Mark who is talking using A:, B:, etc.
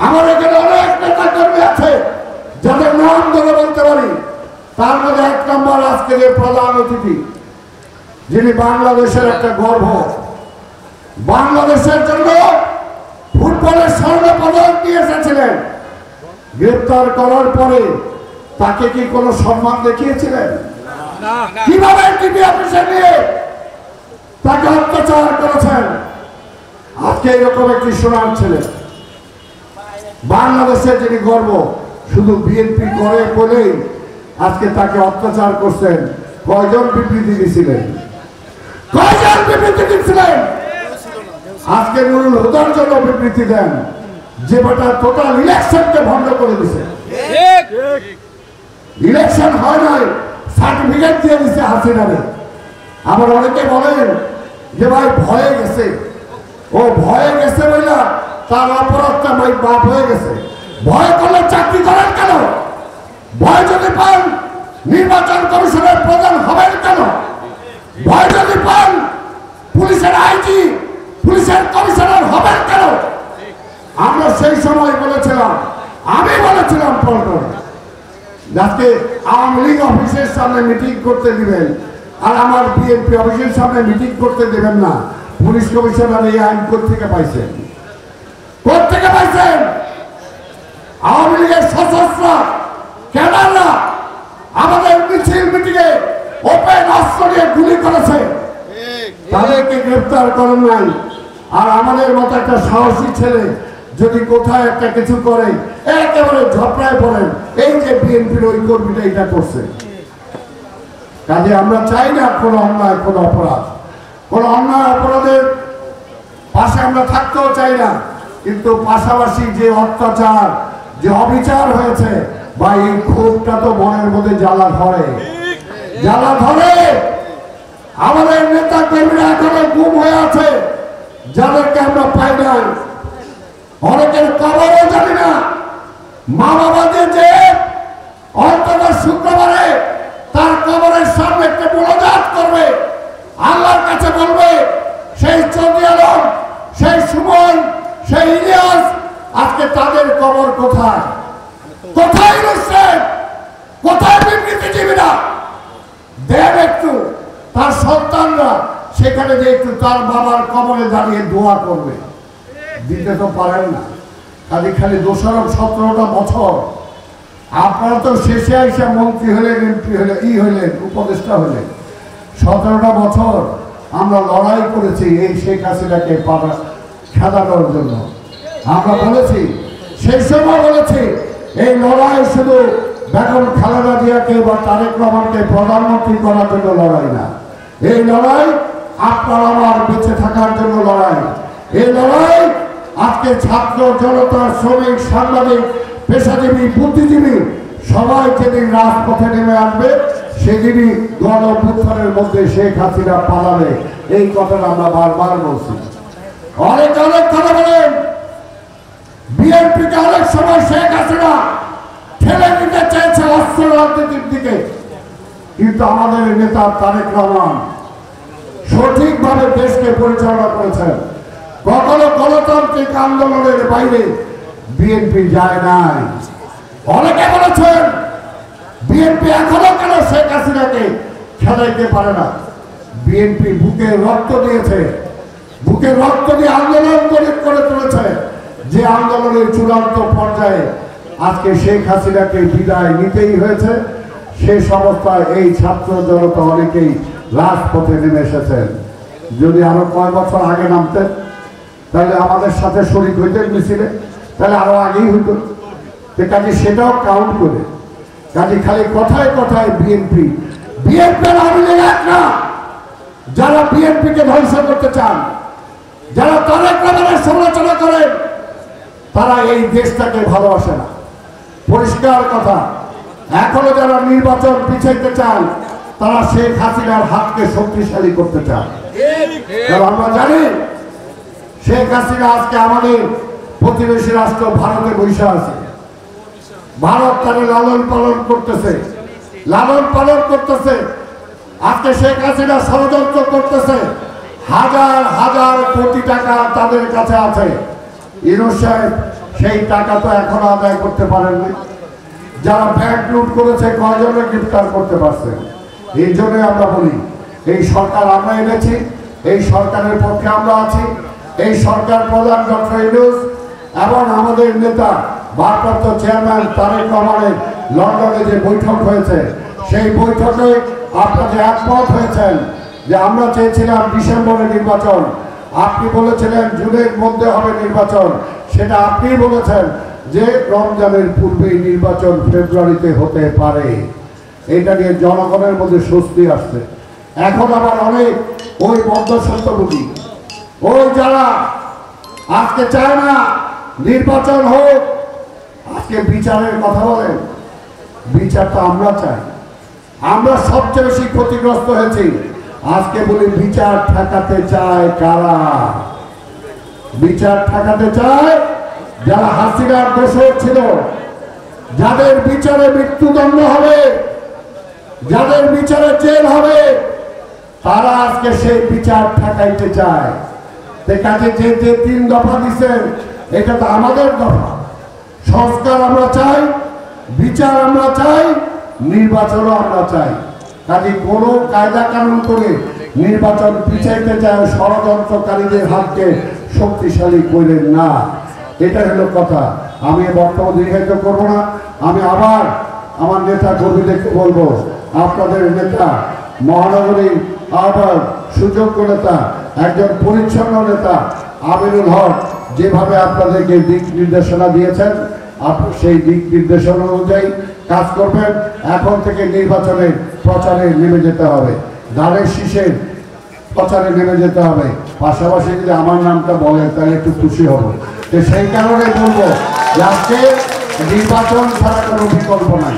A: আমার এখানে অনেক নেতা কর্মী আছে যাদের নাম ধরে বলতে পারি। তার মধ্যে 1 নম্বর আজকের এই প্রধান অতিথি, যিনি বাংলাদেশের একটা গর্ব, বাংলাদেশের জন্য ফুটবলের স্বর্ণ পদক নিয়ে এসেছিলেন। গ্রেপ্তার করার পরে তাকে কি কোনো সম্মান দেখিয়েছিলেন? কিভাবে টিভি অফিসে নিয়ে তাকে অত্যাচার করেছেন। আজকে এরকম একটি সোনার ছেলে, বাংলাদেশের যিনি গর্ব, শুধু বিএনপি করে বলেই আজকে তাকে অত্যাচার করছেন। কয়জন বিবৃতি দিয়েছিলেন? কয়জন বিবৃতি দিয়েছিলেন? আজকে নুরুল হুদার জন্য বিবৃতি দেন, যে বেটা টোটাল ইলেকশনকে ভণ্ড করে দিছে। ইলেকশন হয় নাই, সার্টিফিকেট দিয়ে দিচ্ছে হাসিনারে। আবার অনেকে বলেন যে ভাই ভয়ে গেছে, ও ভয়ে গেছে বইলা তার অপরাধটা ভাই বাপ হয়ে গেছে। ভয় করলে চাকরি করেন কেন? ভয় যদি পান নির্বাচন কমিশনের প্রধান হবেন কেন? ভয় যদি পান পুলিশের আইজি, পুলিশের কমিশনার হবেন কেন? আমরা সেই সময় বলেছিলাম, আমি বলেছিলাম পল্টন, আজকে আওয়ামী লীগ অফিসের সামনে মিটিং করতে দিবেন আর আমার বিএনপি অফিসের সামনে মিটিং করতে দেবেন না। পুলিশ কমিশনার এই আইন কোথেকে পাইছেন? কোথেকে পাইছেন? আওয়ামী লীগের সশস্ত্র ক্যাডাররা আমাদের মিছিল মিটিংয়ে ওপেন অস্ত্র নিয়ে গুলি করেছে, তাদেরকে গ্রেফতার করেন নাই। আর আমাদের মতো একটা সাহসী ছেলে যদি কোথায় একটা কিছু করে একেবারে ঝপড়ায় পড়েন, এই যে বিএনপির ওই কর্মীটা এটা করছে। কাজে আমরা চাই না কোনো অন্যায়, কোনো অপরাধ, কোনো অন্যায় অপরাধের পাশে আমরা থাকতেও চাই না। কিন্তু পাশাপাশি যে অত্যাচার, যে অবিচার হয়েছে, বা এই ক্ষোভটা তো মনের মধ্যে জ্বালা ধরে, জ্বালা ধরে। আমাদের নেতা কর্মীরা এখনো গুম হয়ে আছে, যাদেরকে আমরা পাই নাই। অনেকের কবরও জানি না। মা বাবা যে অন্তত শুক্রবারে তার কবরের সামনে একটা মোনাজাত করবে, আল্লাহর কাছে বলবে, সেই চৌধুরী আলম, সেই সুমন, সেই ইলিয়াস, আজকে তাদের কবর কোথায়? কোথায় রয়েছেন? কোথায় বিবৃতিজীবীরা? দেন একটু তার সন্তানরা সেখানে যে একটু তার বাবার কবরে দাঁড়িয়ে দোয়া করবে। দিতে তো পারেন না। খালি খালি দোষারোপ 17টা বছর। আপনারা তো শেষে আইসা মন্ত্রী হলেন, এমপি হলেন, হলেন, উপদেষ্টা হলেন। 17টা বছর আমরা লড়াই করেছি এই শেখ হাসিনাকে খেদানোর জন্য। আমরা বলেছি, সেই সময় বলেছি, এই লড়াই শুধু বেগম খালেদা জিয়াকে বা তারেক রহমানকে প্রধানমন্ত্রী করার জন্য লড়াই না। এই লড়াই আপনার আমার বেঁচে থাকার জন্য লড়াই। এই লড়াই আজকে ছাত্র জনতা, শ্রমিক, সাংবাদিক, পেশাজীবী, বুদ্ধিজীবী সবাই যেদিন রাজপথে নেমে আসবে, সেদিনই গণ অভ্যুত্থানের মধ্যে শেখ হাসিনা পালাবে। এই কথাটা আমরা বারবার বলছি। অনেক অনেক কথা বলেন, বিএনপিকে অনেক সময় শেখ হাসিনা ঠেলে দিতে চেয়েছে অস্ত্র রাজনীতির দিকে, কিন্তু আমাদের নেতা তারেক রহমান সঠিকভাবে দেশকে পরিচালনা করেছেন। কখনো গণতান্ত্রিক আন্দোলনের বাইরে বিএনপি যায় নাই। অনেকে বলেছেন বিএনপি এখনো কেন শেখ হাসিনাকে খেলাইতে পারে না। বিএনপি বুকে রক্ত দিয়েছে, বুকে রক্ত দিয়ে আন্দোলন করে তুলেছে, যে আন্দোলনের চূড়ান্ত পর্যায়ে আজকে শেখ হাসিনাকে বিদায় নিতেই হয়েছে। সেই অবস্থায় এই ছাত্র জনতা অনেকেই রাজপথে নেমে এসেছেন। যদি আরো কয়েক বছর আগে নামতেন, তাহলে আমাদের সাথে শরিক হইতেন মিছিলে, তাহলে আরো আগেই হইত। কাজে সেটাও কাউন্ট করে, কাজে খালি কথায় কথায় বিএনপি আওয়ামী লীগ এক না। যারা বিএনপিকে ধ্বংস করতে চান, যারা তারেক রহমানের সমালোচনা করেন, তারা এই দেশটাকে ভালোবাসে না। পরিষ্কার কথা। এখনো যারা নির্বাচন পিছাইতে চান, তারা শেখ হাসিনার হাতকে শক্তিশালী করতে চান। আমরা জানি শেখ হাসিনা আজকে আমাদের প্রতিবেশী রাষ্ট্র ভারতে বসে আছে। ভারত তাকে লালন পালন করতেছে। আজকে শেখ হাসিনা ষড়যন্ত্র করতেছে। হাজার হাজার কোটি টাকা তাদের কাছে আছে। ইউনূস সাহেব সেই টাকা তো এখনো আদায় করতে পারেননি। যারা ব্যাংক লুট করেছে কয়জনে গ্রেফতার করতে পারছে? এই জন্য আমরা বলি এই সরকার আমরা এনেছি, এই সরকারের পক্ষে আমরা আছি। এই সরকার প্রধান ডক্টর ইউনূস এবং আমাদের নেতা ভারপ্রাপ্ত চেয়ারম্যান তারেক রহমানের লন্ডনে যে বৈঠক হয়েছে, সেই বৈঠকে আপনারা একমত হয়েছেন যে আমরা চেয়েছিলাম ডিসেম্বরে নির্বাচন, আপনি বলেছিলেন জুনের মধ্যে হবে নির্বাচন, সেটা আপনি বলেছেন যে রমজানের পূর্বেই নির্বাচন ফেব্রুয়ারিতে হতে পারে। এটা নিয়ে জনগণের মধ্যে স্বস্তি আসছে। এখন আবার অনেক ওই মধ্যস্বত্বভোগী, ওই যারা আজকে চায় না নির্বাচন হোক, আজকে বিচারের কথা বলেন। বিচার তো আমরা চাই, আমরা সবচেয়ে বেশি ক্ষতিগ্রস্ত হয়েছি। আজকে বলি বিচার ঠেকাতে চায় কারা? বিচার ঠেকাতে চায় যারা হাসিনার দোষর ছিল, যাদের বিচারে মৃত্যুদণ্ড হবে, যাদের বিচারে জেল হবে, তারা আজকে সেই বিচার ঠেকাইতে চায়। কাজে যে যে 3 দফা দিচ্ছেন, এটা তো আমাদের দফা। সংস্কার আমরা চাই, বিচার আমরা চাই, নির্বাচনও আমরা চাই। কাজে কোনো কায়দা কানুন করে নির্বাচন পিছাইতে চায় ষড়যন্ত্রকারীদের হাতকে শক্তিশালী করেন না। এটা হলো কথা। আমি বক্তব্য দীর্ঘায়িত করব না। আমি আবার আমার নেতা কর্মীদেরকে বলবো, আপনাদের নেতা মহানগরীর আবার সুযোগ্য নেতা, একজন পরিচ্ছন্ন নেতা আমিনুল হক যেভাবে আপনাদেরকে দিক নির্দেশনা দিয়েছেন, আপনি সেই দিক নির্দেশনা অনুযায়ী কাজ করবেন। এখন থেকে নির্বাচনের প্রচারে নেমে যেতে হবে, ধানের শীষের প্রচারে নেমে যেতে হবে। পাশাপাশি যদি আমার নামটা বলেন তাহলে একটু খুশি হব। তো সেই কারণে বলবো যে আজকে নির্বাচন ছাড়া কোনো বিকল্প নাই।